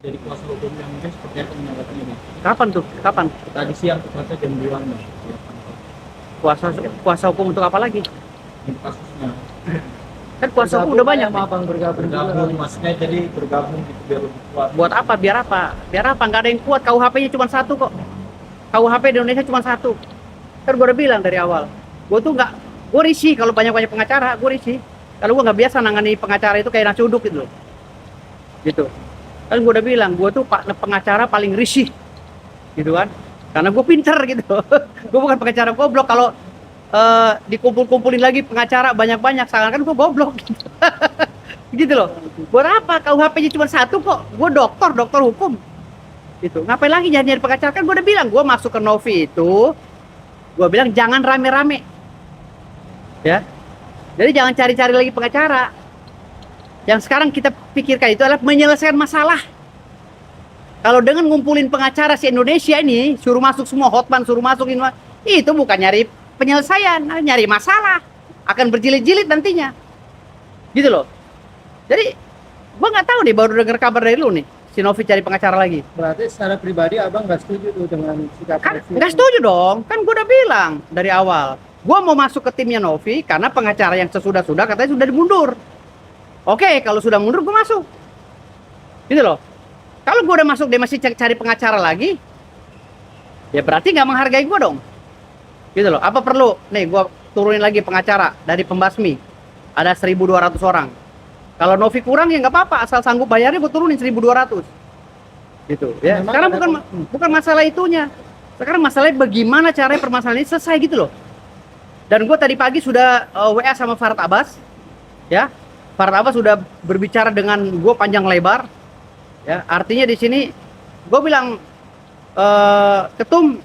Jadi kuasa hukum yang mungkin seperti apa menanggapannya Bang? Kapan tuh? Kapan? Tadi siang tepatnya jam 2 Bang. Kuasa kuasa hukum untuk apa lagi? Untuk kasusnya. Kan kuasa hukum udah banyak. Abang bergabung Maksudnya jadi bergabung gitu biar lebih kuat. Buat apa? Biar apa? Biar apa? Nggak ada yang kuat. KUHP-nya cuma satu kok. KUHP di Indonesia cuma satu. Kan gue udah bilang dari awal. Gue risih kalau banyak-banyak pengacara. Gue risih. Kalau gue nggak biasa nangani pengacara itu kayak nasi uduk gitu loh. Gitu. Kan gue udah bilang, gue tuh pengacara paling risih. Gitu kan. Karena gue pinter gitu. Gue bukan pengacara goblok. Kalau dikumpul-kumpulin lagi pengacara banyak-banyak, seakan-akan gue goblok gitu. Gitu loh. Buat apa? KUHP-nya cuma satu kok. Gue dokter hukum. Gitu. Ngapain lagi nyari pengacara? Kan gue udah bilang, gue masuk ke Novi itu, gue bilang jangan rame-rame. Ya. Jadi jangan cari-cari lagi pengacara. Yang sekarang kita pikirkan itu adalah menyelesaikan masalah. Kalau dengan ngumpulin pengacara si Indonesia ini, suruh masuk semua hotman, suruh masuk ini, itu bukan nyari penyelesaian, nyari masalah. Akan berjilid-jilid nantinya. Gitu loh. Jadi, gua nggak tahu nih, baru dengar kabar dari lu nih, si Novi cari pengacara lagi. Berarti secara pribadi abang nggak setuju tuh dengan sikap Kan Novi? nggak setuju dong, kan gua udah bilang dari awal. Gua mau masuk ke timnya Novi karena pengacara yang sesudah-sudah katanya sudah dimundur. Oke, kalau sudah mundur gua masuk. Gitu loh. Kalau gua udah masuk dia masih cari pengacara lagi, ya berarti nggak menghargai gua dong. Gitu loh. Apa perlu nih gua turunin lagi pengacara dari pembasmi? Ada 1.200 orang. Kalau Novi kurang ya nggak apa-apa, asal sanggup bayarnya gua turunin 1.200. Gitu ya. Memang Sekarang ada bukan masalah itunya. Sekarang masalahnya bagaimana caranya permasalahan ini selesai gitu loh. Dan gue tadi pagi sudah WA sama Farhad Abbas, ya. Farhad Abbas sudah berbicara dengan gue panjang lebar, ya. Artinya di sini gue bilang ketum,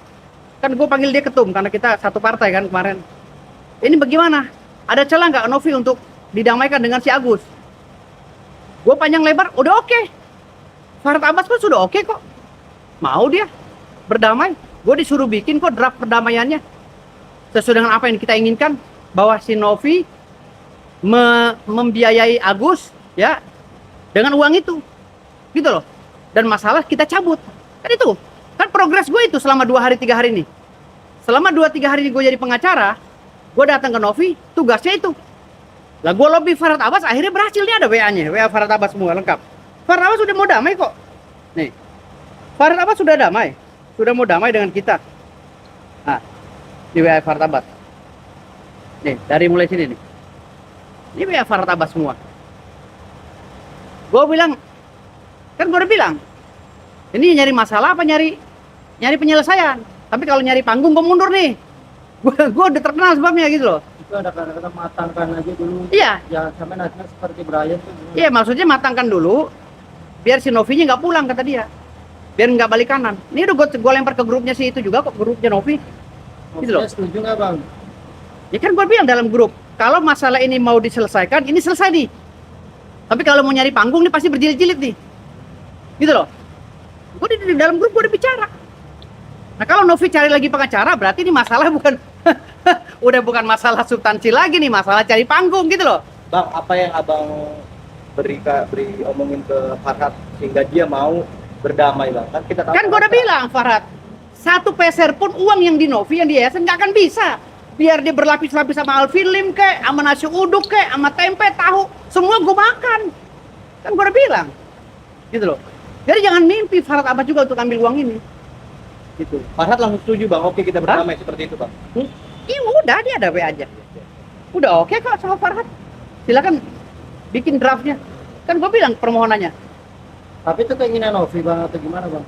kan gue panggil dia ketum karena kita satu partai kan kemarin. Ini bagaimana? Ada celah nggak Novi untuk didamaikan dengan si Agus? Gue panjang lebar, udah oke. Farhad Abbas pun sudah oke kok. Mau dia berdamai. Gue disuruh bikin kok draft perdamaiannya. Sesuai dengan apa yang kita inginkan, bahwa si Novi membiayai Agus ya dengan uang itu. Gitu loh. Dan masalah kita cabut. Kan itu. Kan progres gue itu selama 2 hari 3 hari ini. Selama 2-3 hari ini gue jadi pengacara, gue datang ke Novi, tugasnya itu. Lah gue lobby Farhad Abbas, akhirnya berhasil. Nih ada WA-nya, WA Farhad Abbas semua lengkap. Farhad Abbas sudah mau damai kok. Nih. Farhad Abbas sudah damai. Sudah mau damai dengan kita. Nah, di WA Farhad Abbas. Nih, dari mulai sini nih. Ini WA Farhad Abbas semua. Gue bilang, kan gue udah bilang, ini nyari masalah apa nyari penyelesaian. Tapi kalau nyari panggung gue mundur nih. Gue udah terkenal sebabnya gitu loh. Itu ada kata-kata matangkan aja dulu. Iya. Jangan sampai nanti seperti Brian tuh. Iya, maksudnya matangkan dulu. Biar si Novinya nggak pulang kata dia. Biar nggak balik kanan. Ini udah gue lempar ke grupnya si itu juga kok, grupnya Novi. Gitu loh. Setuju nggak bang? Ya kan gue bilang dalam grup, kalau masalah ini mau diselesaikan, ini selesai nih. Tapi kalau mau nyari panggung nih pasti berjilid-jilid nih. Gitu loh. Gue di dalam grup gue udah bicara. Nah kalau Novi cari lagi pengacara, berarti ini masalah bukan udah bukan masalah substansi lagi nih, masalah cari panggung gitu loh. Bang, apa yang abang beri omongin ke Farhad sehingga dia mau berdamai bang? Kan kita tahu. Kan gue udah bilang Farhad, satu peser pun uang yang di Novi yang di yayasan nggak akan bisa. Biar dia berlapis-lapis sama Alvin Lim kek, sama nasi uduk kek, sama tempe, tahu, semua gue makan. Kan gue udah bilang, gitu loh. Jadi jangan mimpi Farhad Abbas juga untuk ambil uang ini. Gitu. Farhad langsung setuju bang, oke kita berdamai seperti itu bang. Iya udah, dia ada WA aja. Udah oke kok sama Farhad. Silakan bikin draftnya. Kan gue bilang permohonannya. Tapi itu keinginan Novi bang atau gimana bang?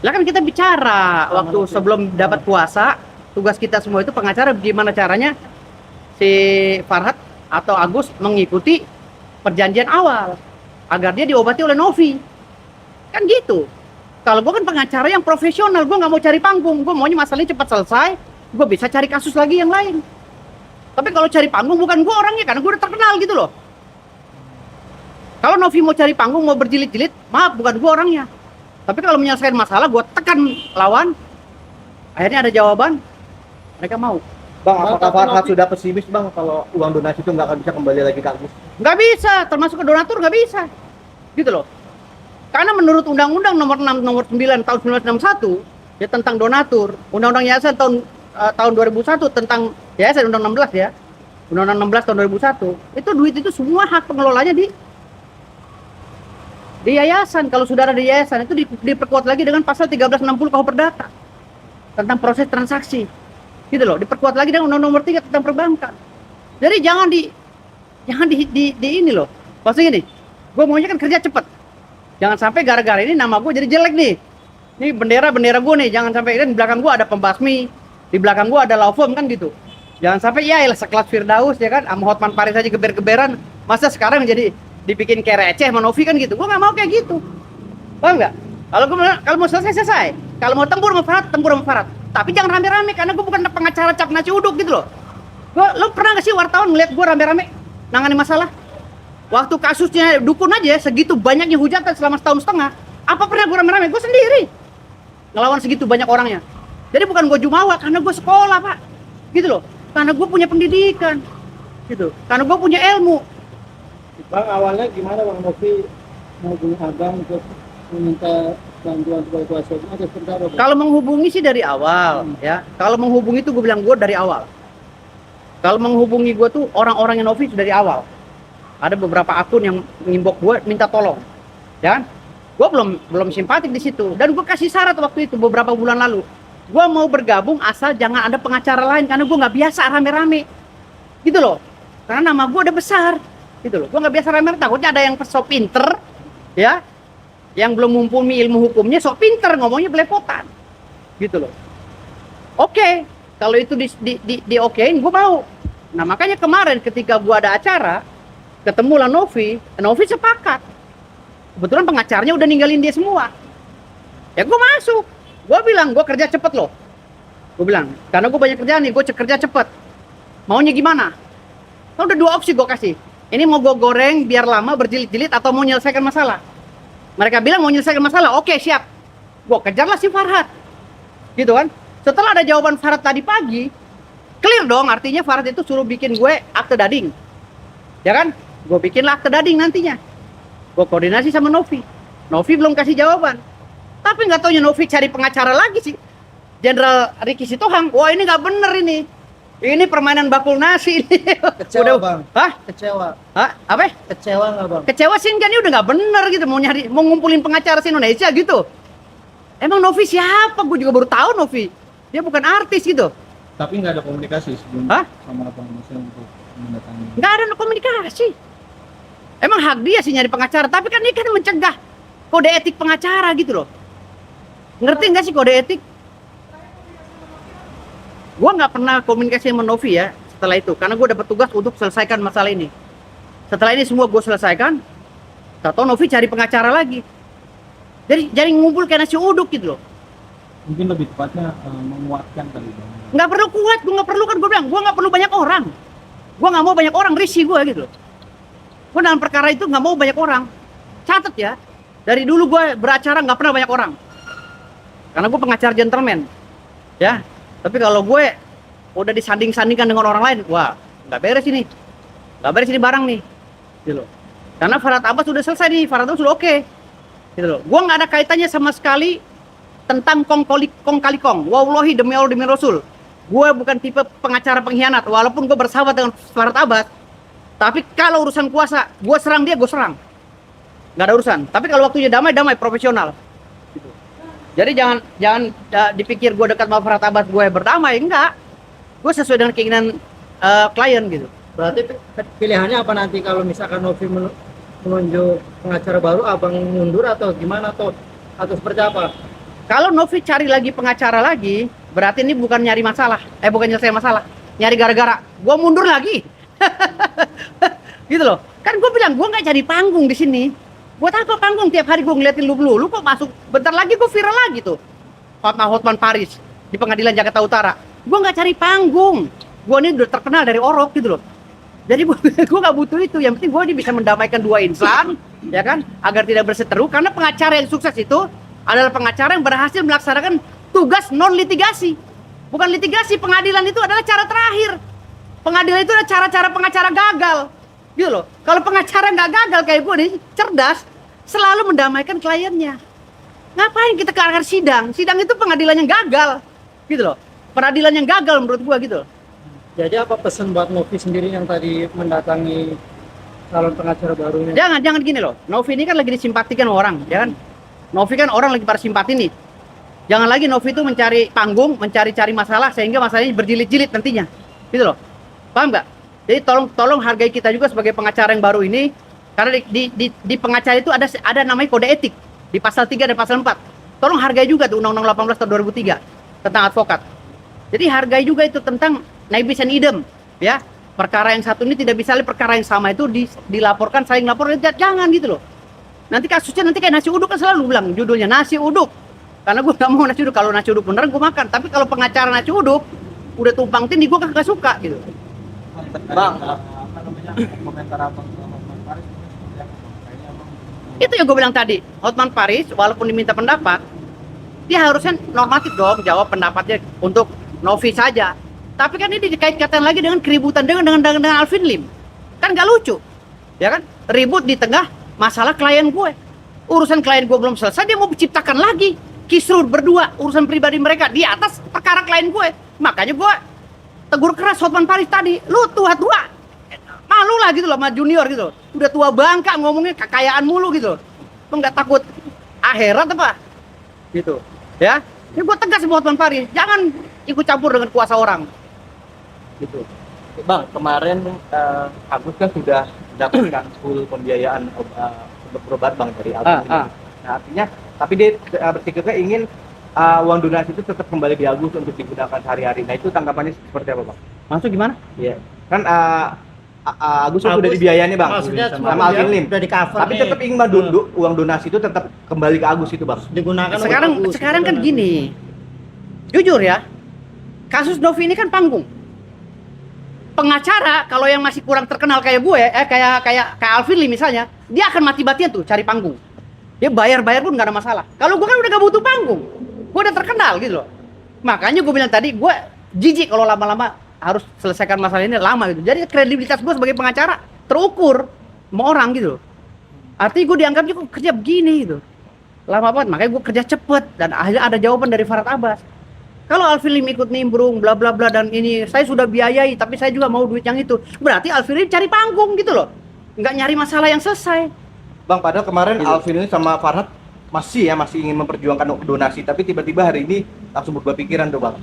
Lah kan kita bicara waktu sebelum dapat kuasa, tugas kita semua itu pengacara gimana caranya si Farhad atau Agus mengikuti perjanjian awal agar dia diobati oleh Novi. Kan gitu. Kalau gue kan pengacara yang profesional, gue nggak mau cari panggung, gue maunya masalahnya cepat selesai, gue bisa cari kasus lagi yang lain. Tapi kalau cari panggung bukan gue orangnya, karena gue udah terkenal gitu loh. Kalau Novi mau cari panggung, mau berjilid-jilid, maaf bukan gue orangnya. Tapi kalau menyelesaikan masalah, gue tekan lawan, akhirnya ada jawaban, mereka mau. Bang, apakah Farhad sudah pesimis bang kalau uang donasi itu nggak akan bisa kembali lagi ke Agus? Nggak bisa, termasuk ke donatur nggak bisa, gitu loh. Karena menurut Undang-Undang nomor 6 nomor 9 tahun 1961 ya tentang donatur, Undang-Undang Yayasan tahun 2001 tentang yayasan Undang-Undang 16 ya. Undang-Undang 16 tahun 2001, itu duit itu semua hak pengelolanya di yayasan. Kalau sudah ada di yayasan itu diperkuat lagi dengan pasal 1360 KUH Perdata tentang proses transaksi. Gitu loh, diperkuat lagi dengan Undang-Undang nomor 3 tentang perbankan. Jadi jangan di ini loh. Maksudnya gini, gue maunya kan kerja cepet. Jangan sampai gara-gara ini nama gue jadi jelek nih. Ini bendera gue nih, jangan sampai kan di belakang gue ada pembasmi, di belakang gue ada law firm kan gitu. Jangan sampai ya sekelas Firdaus ya kan, sama Hotman Paris aja geber-geberan, masa sekarang jadi dibikin kayak receh sama Novi kan gitu. Gue nggak mau kayak gitu, paham nggak? Kalau mau selesai, kalau mau tempur sama Farhat, tapi jangan rame-rame karena gue bukan pengacara cap nasi uduk gitu loh. Lo pernah nggak sih wartawan ngeliat gue rame-rame nangani masalah? Waktu kasusnya dukun aja segitu banyaknya hujatan selama setahun setengah, apa pernah gue rame-rame? Gue sendiri ngelawan segitu banyak orangnya. Jadi bukan gue jumawa karena gue sekolah pak, gitu loh. Karena gue punya pendidikan, gitu. Karena gue punya ilmu. Bang, awalnya gimana Bang Novi menghubungi Abang untuk meminta bantuan sebagai kuasa hukum atau seperti apa Bang? Kalau menghubungi sih dari awal, ya. Kalau menghubungi itu gue bilang gue dari awal. Kalau menghubungi gue tuh orang-orang yang Novi dari awal. Ada beberapa akun yang ngimbok gue minta tolong, ya. Gue belum simpatik di situ. Dan gue kasih syarat waktu itu beberapa bulan lalu. Gue mau bergabung asal jangan ada pengacara lain karena gue nggak biasa rame-rame, gitu loh. Karena nama gue udah besar, gitu loh. Gue nggak biasa rame-rame, takutnya ada yang sok pinter, ya, yang belum mumpuni ilmu hukumnya sok pinter ngomongnya belepotan, gitu loh. Oke, kalau itu di okein, gue mau. Nah makanya kemarin ketika gue ada acara, ketemulah Novi sepakat. Kebetulan pengacaranya udah ninggalin dia semua. Ya gue masuk. Gue bilang, gue kerja cepet loh. Gue bilang, karena gue banyak kerjaan nih, gue kerja cepet. Maunya gimana? Kan udah 2 opsi gue kasih. Ini mau gue goreng biar lama berjilid-jilid atau mau menyelesaikan masalah. Mereka bilang mau menyelesaikan masalah, oke siap. Gue kejarlah si Farhat. Gitu kan? Setelah ada jawaban Farhat tadi pagi, clear dong, artinya Farhat itu suruh bikin gue akte dading. Ya kan? Gue bikinlah akte dading nantinya. Gue koordinasi sama Novi. Novi belum kasih jawaban. Tapi nggak taunya Novi cari pengacara lagi sih. Jenderal Ricky Sitohang. Wah ini nggak bener ini. Ini permainan bakul nasi ini. Kecewa Bang? Hah? Kecewa? Hah? Apa? Kecewa nggak Bang? Kecewa sih kan ini udah nggak bener gitu. Mau ngumpulin pengacara se Indonesia gitu. Emang Novi siapa? Gue juga baru tahu Novi. Dia bukan artis gitu. Tapi nggak ada komunikasi sebelumnya Hah? sama Abang Muslim untuk mendatangi. Nggak ada komunikasi. Emang hak dia sih nyari pengacara. Tapi kan ini kan mencegah kode etik pengacara gitu loh. Ngerti nggak sih kode etik? Gue nggak pernah komunikasi sama Novi ya setelah itu. Karena gue dapat tugas untuk selesaikan masalah ini. Setelah ini semua gue selesaikan. Tahu Novi cari pengacara lagi. Jadi ngumpul kayak nasi uduk gitu loh. Mungkin lebih tepatnya menguatkan kali Bang. Nggak perlu kuat, gue nggak perlu kan gue bilang. Gue nggak perlu banyak orang. Gue nggak mau banyak orang, risih gue gitu loh. Gue dalam perkara itu nggak mau banyak orang. Catat ya. Dari dulu gue beracara nggak pernah banyak orang. Karena gue pengacara gentleman, ya. Tapi kalau gue udah disanding-sandingkan dengan orang lain, wah, nggak beres ini barang nih, gitu loh. Karena Farhat Abbas sudah selesai nih, Farhat Abbas sudah oke, gitu loh. Gue nggak ada kaitannya sama sekali tentang kong kali kong. Wallahi demi Allah demi Rasul, gue bukan tipe pengacara pengkhianat. Walaupun gue bersahabat dengan Farhat Abbas, tapi kalau urusan kuasa, gue serang dia, gue serang, nggak ada urusan. Tapi kalau waktunya damai profesional. Jadi jangan dipikir gue dekat sama Farhat Abbas gue berdamai, enggak. Gue sesuai dengan keinginan klien gitu. Berarti pilihannya apa nanti kalau misalkan Novi menunjuk pengacara baru, Abang mundur atau gimana atau seperti apa? Kalau Novi cari lagi pengacara lagi, berarti ini bukan nyari masalah, bukan nyelesai masalah, nyari gara-gara. Gue mundur lagi, gitu loh. Kan gue bilang gue nggak cari panggung di sini. Buat apa panggung tiap hari gue ngeliatin lu kok masuk bentar lagi gue viral lagi tuh Hotman Paris di pengadilan Jakarta Utara. Gue nggak cari panggung, gue ini udah terkenal dari orok gitu loh. Jadi gue nggak butuh itu, yang penting gue ini bisa mendamaikan dua insan, ya kan, agar tidak berseteru. Karena pengacara yang sukses itu adalah pengacara yang berhasil melaksanakan tugas non litigasi. Bukan litigasi, pengadilan itu adalah cara terakhir. Pengadilan itu adalah cara-cara pengacara gagal. Gitu loh. Kalau pengacara nggak gagal kayak gue nih, cerdas, selalu mendamaikan kliennya. Ngapain kita ke arah sidang? Sidang itu pengadilan yang gagal, gitu loh. Peradilan yang gagal menurut gua gitu loh. Jadi apa pesan buat Novi sendiri yang tadi mendatangi calon pengacara barunya? Jangan gini loh. Novi ini kan lagi disimpatikan orang, ya kan? Novi kan orang lagi pada simpati nih. Jangan lagi Novi itu mencari panggung, mencari-cari masalah sehingga masalahnya berjilid-jilid nantinya. Gitu loh. Paham nggak? Jadi tolong hargai kita juga sebagai pengacara yang baru ini, karena di pengacara itu ada namanya kode etik di pasal 3 dan pasal 4. Tolong hargai juga tuh Undang-Undang 18 tahun 2003 tentang advokat. Jadi hargai juga itu tentang nebis and idem, ya. Perkara yang satu ini tidak bisa perkara yang sama itu dilaporkan, saling lapor, jangan gitu loh. Nanti kasusnya nanti kayak nasi uduk kan selalu bilang judulnya nasi uduk. Karena gue gak mau nasi uduk. Kalau nasi uduk beneran gue makan. Tapi kalau pengacara nasi uduk udah tumpang tindih gue gak suka gitu. Bang, apa namanya, komentar abang ke Hotman Paris itu seperti apa, Bang? Kayaknya abang Itu yang gue bilang tadi. Hotman Paris walaupun diminta pendapat, dia harusnya normatif dong jawab pendapatnya untuk Novi saja. Tapi kan ini dikait-kaitan lagi dengan keributan dengan Alvin Lim. Kan gak lucu. Ya kan? Ribut di tengah masalah klien gue. Urusan klien gue belum selesai, dia mau menciptakan lagi kisruh berdua urusan pribadi mereka di atas perkara klien gue. Makanya gue tegur keras Hotman Paris tadi. Lu tua-tua, malu lah gitu loh sama junior gitu loh. Udah tua bangka ngomongnya kekayaan mulu gitu loh. Lu nggak takut akhirat apa? Gitu. Ya, ini gue tegas sama Hotman Paris. Jangan ikut campur dengan kuasa orang. Gitu. Bang, kemarin Agus kan sudah mendapatkan full pembiayaan untuk berobat Bang dari Agus. Nah, artinya tapi dia berpikirnya ingin uang donasi itu tetap kembali di Agus untuk digunakan sehari-hari. Nah, itu tanggapannya seperti apa, Bang? Maksud gimana? Iya. Kan Agus kan udah dibiayani, Bang. Maksudnya sama Alvin Lim. udah di cover Tapi nih. tetap ingin uang donasi itu tetap kembali ke Agus itu, Bang. digunakan Sekarang kan gini. Jujur ya. Kasus Novi ini kan panggung. Pengacara kalau yang masih kurang terkenal kayak gue, kayak Alvin Lim misalnya, dia akan mati-matian tuh cari panggung. Dia bayar pun nggak ada masalah. Kalau gue kan udah gak butuh panggung, gue udah terkenal gitu loh. Makanya gue bilang tadi, gue jijik kalau lama-lama harus selesaikan masalah ini lama gitu. Jadi kredibilitas gue sebagai pengacara terukur sama orang gitu loh. Artinya gue dianggap juga kerja begini gitu, lama banget. Makanya gue kerja cepet dan akhirnya ada jawaban dari Farhad Abbas. Kalau Alvin Lim ikut nimbrung bla bla bla dan ini saya sudah biayai tapi saya juga mau duit yang itu, berarti Alvin Lim cari panggung gitu loh, nggak nyari masalah yang selesai. Bang, padahal kemarin Gitu. Alvin ini sama Farhad masih ingin memperjuangkan donasi, tapi tiba-tiba hari ini langsung berubah pikiran tuh, Bang.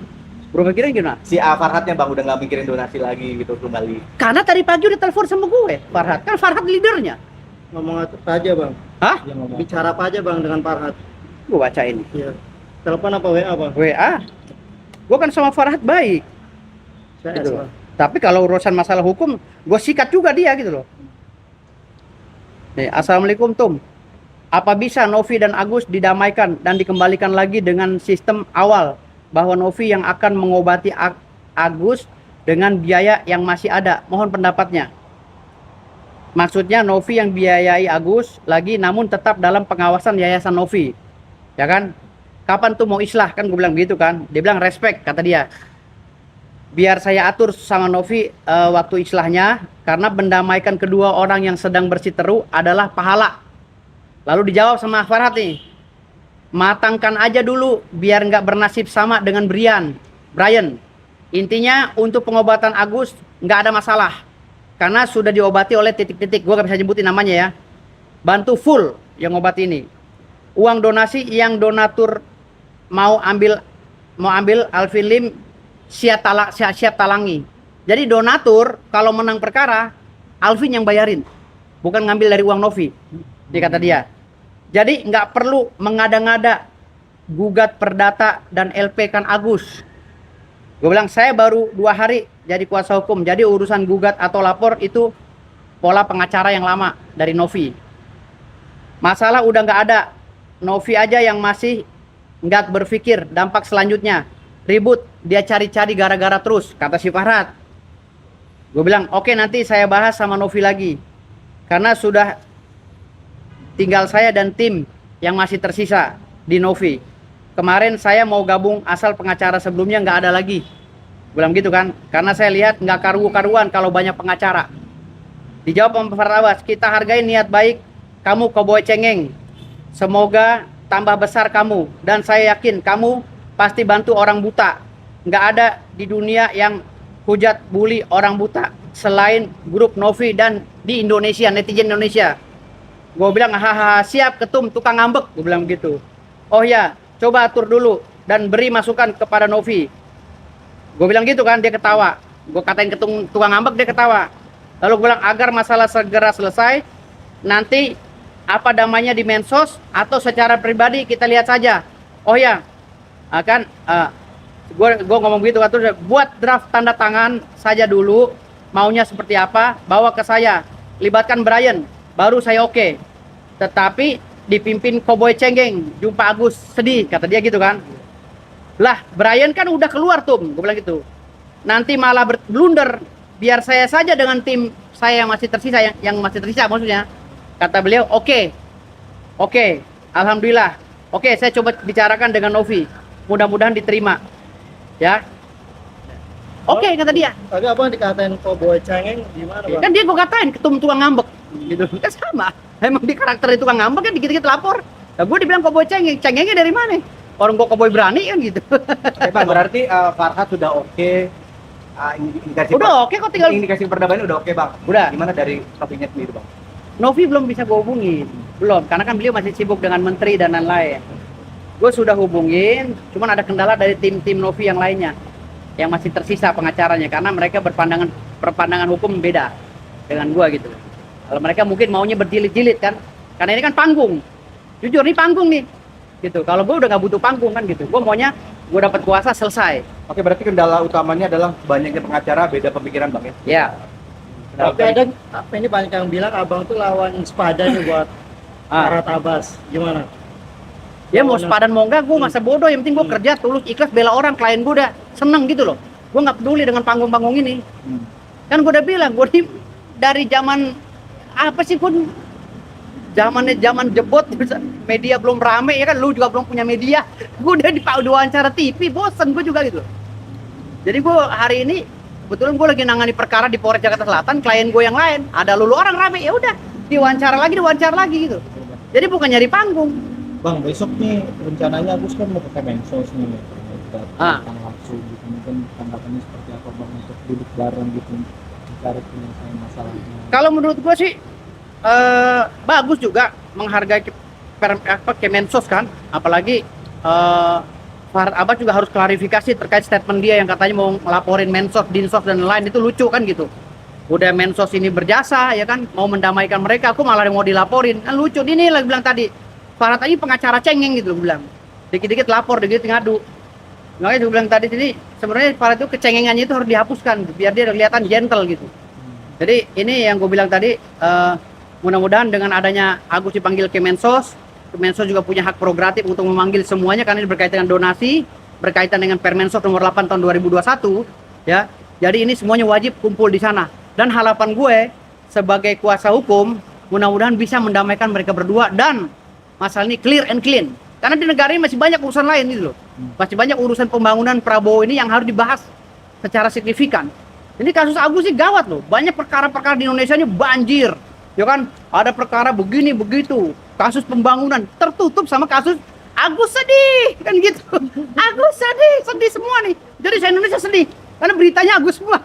Berpikirnya gimana? Si Farhadnya, Bang, udah nggak mikirin donasi lagi gitu kembali. Karena tadi pagi udah telepon sama gue, Farhad. Kan Farhad leadernya. ngomong apa aja bang, Hah? dia ngomong. bicara apa aja bang dengan Farhad? Gue baca ini. Iya. Telepon apa WA bang? WA. Gue kan sama Farhad baik. CS Gitu. bang. Tapi kalau urusan masalah hukum, gue sikat juga dia gitu loh. Nih, Assalamualaikum Tum. Apa bisa Novi dan Agus didamaikan dan dikembalikan lagi dengan sistem awal bahwa Novi yang akan mengobati Agus dengan biaya yang masih ada? Mohon pendapatnya. Maksudnya Novi yang biayai Agus lagi namun tetap dalam pengawasan yayasan Novi. Ya kan? Kapan tuh mau islah? Kan gue bilang gitu kan. Dia bilang respect kata dia. Biar saya atur sama Novi waktu islahnya karena mendamaikan kedua orang yang sedang bersiteru adalah pahala. Lalu dijawab sama Farhad nih, matangkan aja dulu biar nggak bernasib sama dengan Brian. Intinya untuk pengobatan Agus nggak ada masalah karena sudah diobati oleh titik-titik, gue gak bisa nyebutin namanya ya. Bantu full yang obat ini. Uang donasi yang donatur mau ambil Alvin Lim siap talangi. Jadi donatur kalau menang perkara Alvin yang bayarin, bukan ngambil dari uang Novi. Dia kata dia. Jadi nggak perlu mengada-ngada gugat perdata dan LP kan Agus. Gue bilang saya baru 2 hari jadi kuasa hukum. Jadi urusan gugat atau lapor itu pola pengacara yang lama dari Novi. Masalah udah nggak ada. Novi aja yang masih nggak berpikir dampak selanjutnya. Ribut, dia cari-cari gara-gara terus, kata si Farhad. Gue bilang, oke, nanti saya bahas sama Novi lagi. Karena sudah tinggal saya dan tim yang masih tersisa di Novi. Kemarin saya mau gabung asal pengacara sebelumnya nggak ada lagi. Gue bilang gitu kan, karena saya lihat nggak karu-karuan kalau banyak pengacara. Dijawab sama Farhad Abbas, kita hargai niat baik kamu Cowboy Cengeng. Semoga tambah besar kamu. Dan saya yakin kamu pasti bantu orang buta. Nggak ada di dunia yang hujat bully orang buta selain grup Novi dan di Indonesia, netizen Indonesia. Gue bilang, hahaha, siap ketum tukang ngambek. Gue bilang gitu. Oh ya, coba atur dulu dan beri masukan kepada Novi. Gue bilang gitu kan, dia ketawa. Gue katain ketum tukang ngambek, dia ketawa. Lalu gue bilang, agar masalah segera selesai, nanti apa damanya di mensos atau secara pribadi kita lihat saja. Oh ya, akan gue ngomong gitu, terus buat draft tanda tangan saja dulu, maunya seperti apa, bawa ke saya, libatkan Brian, baru saya oke. Tetapi dipimpin Cowboy Cengeng, jumpa Agus sedih, kata dia gitu kan. Lah, Brian kan udah keluar tuh, gue bilang gitu. Nanti malah blunder, biar saya saja dengan tim saya yang masih tersisa, yang masih tersisa maksudnya. Kata beliau, oke, alhamdulillah, oke, saya coba bicarakan dengan Novi, mudah-mudahan diterima, ya. Oke, kata dia. Tapi abang dikatain Cowboy Cengeng gimana bang? Kan dia gue katain ketum tukang ngambek, gitu. Kan sama, emang di karakter itu tukang ngambek kan dikit-dikit lapor. Nah, gue dibilang Cowboy Cengeng, cengengnya dari mana? Orang gue Cowboy berani kan gitu. Oke, Bang, berarti Farhat sudah oke. Indikasi Udah oke kok, tinggal indikasi perdamaian udah oke, Bang. Udah. Gimana dari Novinya sendiri, Bang? Novi belum bisa gue hubungin, belum, karena kan beliau masih sibuk dengan menteri dan lain-lain. Gue sudah hubungin, cuman ada kendala dari tim-tim Novi yang lainnya, yang masih tersisa pengacaranya, karena mereka berpandangan hukum beda dengan gue gitu. Kalau mereka mungkin maunya berjilid-jilid kan, karena ini kan panggung, jujur nih panggung nih, gitu. Kalau gue udah nggak butuh panggung kan gitu, gue maunya gue dapat kuasa selesai. Oke, berarti kendala utamanya adalah banyaknya pengacara, beda pemikiran, Bang ya? Ya. Tapi ada apa ini banyak yang bilang abang tuh lawan sepadan nih buat Farhat Abbas, gimana? Ya mau sepadan mau enggak, gue masa bodoh, yang penting gue kerja tulus ikhlas bela orang, klien gue udah seneng gitu loh. Gue nggak peduli dengan panggung-panggung ini. Kan gue udah bilang, gue dari zaman apa sih, gue zaman jebot, media belum rame ya kan, lu juga belum punya media. Gue udah diwawancara TV, bosen gue juga gitu. Jadi gue hari ini kebetulan gue lagi nangani perkara di Polres Jakarta Selatan, klien gue yang lain, ada lulu orang rame, ya udah diwawancara lagi gitu. Jadi bukan nyari panggung. Bang, besok nih rencananya Agus kan mau ke Kemensos nih, datang langsung gitu, mungkin tanggapannya seperti apa Bang untuk duduk bareng gitu, mencari penyelesaian masalahnya. Kalau menurut gue sih bagus juga menghargai Kemensos kan, apalagi Farhat Abbas juga harus klarifikasi terkait statement dia yang katanya mau ngelaporin Mensos, Dinsos dan lain, itu lucu kan gitu. Udah Mensos ini berjasa ya kan, mau mendamaikan mereka, aku malah mau dilaporin, kan lucu. Ini lagi bilang tadi, Farhat ini pengacara cengeng gitu, gue bilang. Dikit-dikit lapor, dikit-dikit ngadu. Makanya gue bilang tadi sini, sebenarnya Farhat itu kecengengannya itu harus dihapuskan, biar dia kelihatan gentle gitu. Jadi ini yang gue bilang tadi, mudah-mudahan dengan adanya Agus dipanggil Kemensos juga punya hak prerogatif untuk memanggil semuanya, karena ini berkaitan dengan donasi, berkaitan dengan Permensos nomor 8 tahun 2021 ya. Jadi ini semuanya wajib kumpul di sana. Dan harapan gue sebagai kuasa hukum, mudah-mudahan bisa mendamaikan mereka berdua dan masalah ini clear and clean. Karena di negara ini masih banyak urusan lain gitu loh. Masih banyak urusan pembangunan Prabowo ini yang harus dibahas secara signifikan. Ini kasus Agus sih gawat loh. Banyak perkara-perkara di Indonesia ini banjir. Ya kan, ada perkara begini begitu, kasus pembangunan tertutup sama kasus Agus sedih kan gitu. Agus sedih semua nih. Jadi se-Indonesia sedih karena beritanya Agus semua.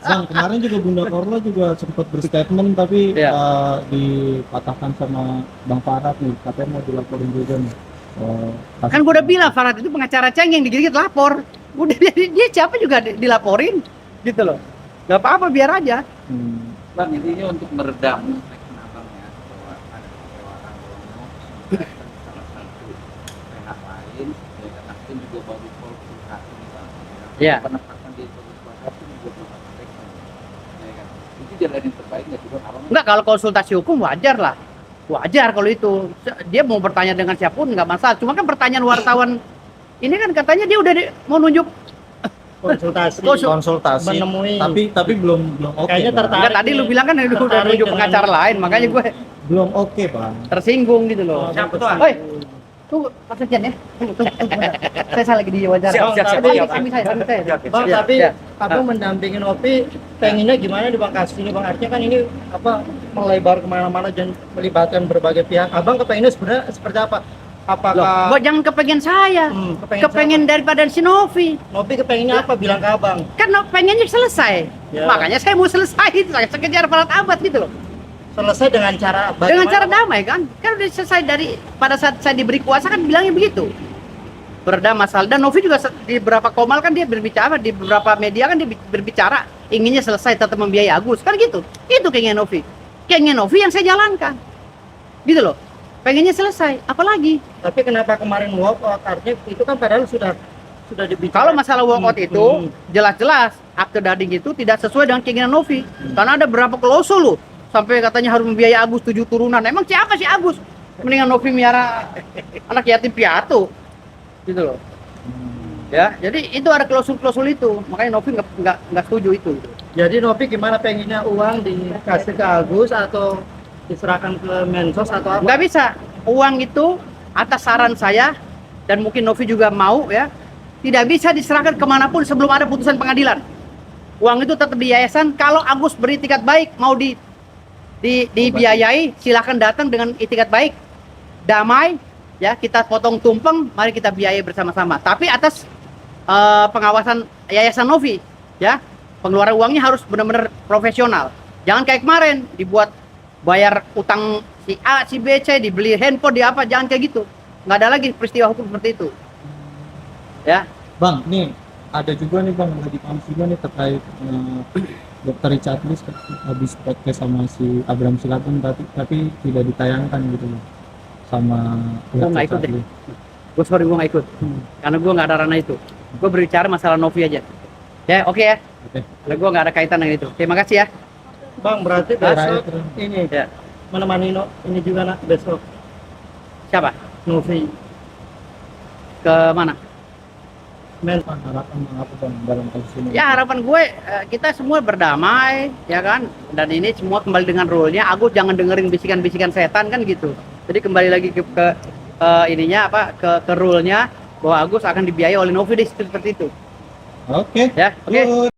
Bang, kemarin juga Bunda Korla juga sempat berstatement tapi dipatahkan sama Bang Farhat nih, katanya mau dilaporin juga nih. Kan gue udah bilang Farhat itu pengacara cengeng, dikit-dikit lapor. Udah dia siapa juga dilaporin gitu loh. Gak apa-apa, biar aja. Bang, intinya untuk meredam kenapanya bahwa ada kekecewaan bahwa salah satu pihak lain, ya Nasdem juga baru konsultasi misalnya. Iya. Penempatan di konsultasi juga belum praktek, ya kan. Itu jalan yang terbaik nggak sih Bang? Enggak, kalau konsultasi hukum wajar lah. Wajar kalau itu. Dia mau bertanya dengan siapapun nggak masalah. Cuma kan pertanyaan wartawan ini kan katanya dia udah mau nunjuk konsultasi menemui, tapi belum oke. Kayaknya Bang. tertarik. Enggak, tadi lu bilang kan udah nunjuk pengacara lain, makanya gue Belum oke Bang. tersinggung gitu loh. Siapa tuh? Woi, Tuh, Pak Sekjen ya. Tuh. Saya lagi di wawancara. Siap. Sambil saya. Bang, Siap, tapi siap. abang mendampingi Novi pengennya gimana di Bang kasus ini Bang? Artinya kan ini apa melebar kemana-mana dan melibatkan berbagai pihak. Abang kepengennya sebenarnya seperti apa? Apakah Loh, jangan kepengen saya. Kepengen daripada si Novi. Novi kepengennya apa? Bilang ke abang. Kan pengennya selesai. Ya. Makanya saya mau selesai. Saya kejar para tabat gitu loh. Selesai dengan cara Dengan bagaimana, cara Bang? damai kan? Kan udah selesai dari pada saat saya diberi kuasa kan bilangnya begitu. Bereda masalah dan Novi juga di beberapa komal kan dia berbicara di beberapa media kan dia berbicara inginnya selesai tetap membiayai Agus kan gitu. Itu keinginan Novi. Keinginan Novi yang saya jalankan. Gitu loh. Pengennya selesai, apalagi? Tapi kenapa kemarin walk out? Artinya itu kan padahal sudah dibicarakan. Kalau masalah walkout itu jelas-jelas akte dading itu tidak sesuai dengan keinginan Novi. Karena ada berapa klausul loh. Sampai katanya harus membiayai Agus 7 turunan. Emang siapa sih Agus? Mendingan Novi miara anak yatim piatu. Gitu loh. Ya, jadi itu ada klausul-klausul itu. Makanya Novi nggak setuju itu. Jadi Novi gimana pengennya uang dikasih ke Agus atau diserahkan ke Mensos atau apa? Nggak bisa. Uang itu atas saran saya dan mungkin Novi juga mau ya, tidak bisa diserahkan kemanapun sebelum ada putusan pengadilan. Uang itu tetap di yayasan. Kalau Agus beritikat baik mau dibiayai, silakan datang dengan itikat baik, damai, ya kita potong tumpeng, mari kita biayai bersama-sama. Tapi atas pengawasan yayasan Novi, ya pengeluaran uangnya harus benar-benar profesional. Jangan kayak kemarin dibuat bayar utang si A, si B, C, dibeli handphone, di apa, jangan kayak gitu. Nggak ada lagi peristiwa hukum seperti itu. Ya. Bang, nih ada juga nih Bang, di kampus juga nih terkait Dr. Richard Lee habis podcast sama si Abraham Silatun tapi tidak ditayangkan gitu loh sama Gue nggak ikut deh. Gue sorry gue nggak ikut. Karena gue nggak ada ranah itu. Gue berbicara masalah Novi aja. Ya oke ya. Oke. Karena gue nggak ada kaitan dengan itu. Terima kasih ya. Bang, berarti besok ini Ya. menemani ini juga nak besok Siapa? Novi Ke mana? harapan Bang apa Bang dalam kasus ini? Ya harapan gue kita semua berdamai ya kan. Dan ini semua kembali dengan rule-nya. Agus jangan dengerin bisikan-bisikan setan kan gitu. Jadi kembali lagi ke ininya apa ke rule-nya bahwa Agus akan dibiayai oleh Novi seperti itu. Oke. Ya, oke.